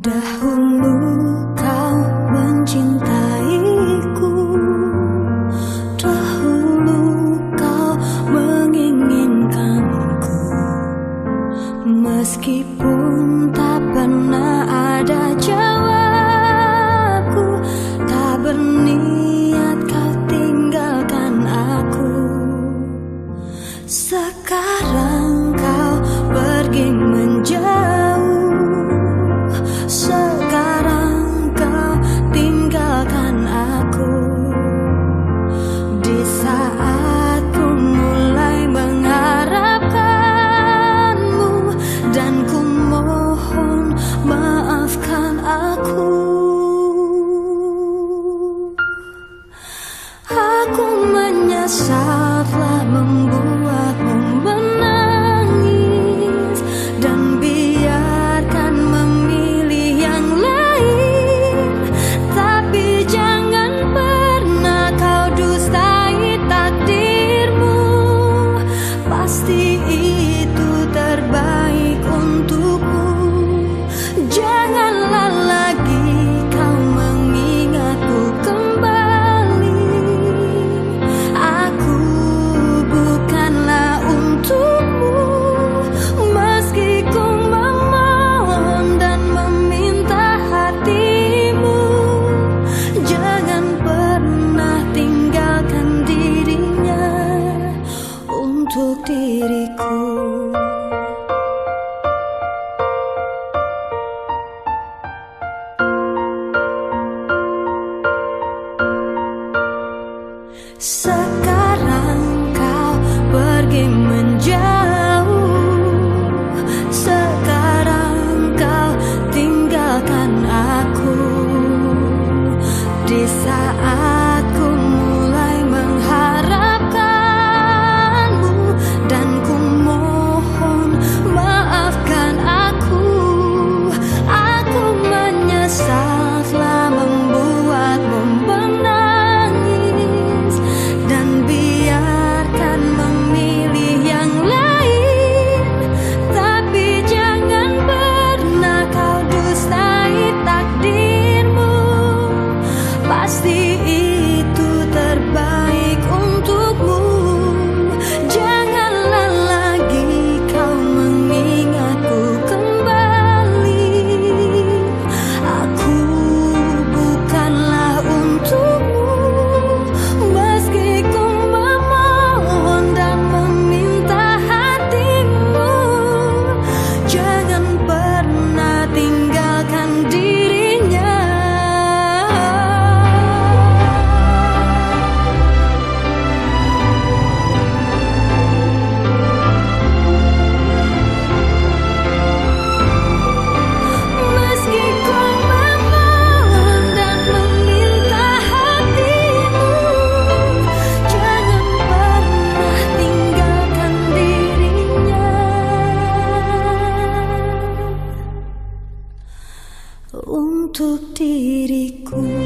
Dahulu kau mencintaiku, dahulu kau menginginkanku, meskipun tak pernah ada jawabku, tak berniat kau tinggalkan aku. Sekarang kau pergi menjauh, sekarang kau tinggalkan aku. Di saat ku mulai mengharapkanmu, dan ku mohon maafkan aku. Aku menyesal telah membuatmu menangis, dan biarkan memilih yang lain. Tapi jangan pernah kau dustai takdirmu, pasti itu terbaik untukmu. Janganlah lagi kau mengingatku kembali. Aku bukanlah untukmu, meski ku memohon dan meminta hatimu. Jangan pernah tinggalkan dirinya untuk diriku. Sekarang kau pergi menjauh, sekarang kau tinggalkan aku. Di saat ku mulai mengharapkanmu, dan ku mohon maafkan aku. Aku menyesal telah membuatmu menangis, dan biarkan memilih yang lain. Tapi jangan pernah kau dustai takdirmu, pasti itu terbaik untukmu. Janganlah lagi kau mengingatku kembali. Aku bukanlah untukmu, meski ku memohon dan meminta hatimu. Jangan pernah tinggalkan dirinya. Meski ku memohon dan meminta hatimu, jangan pernah tinggalkan dirinya untuk diriku.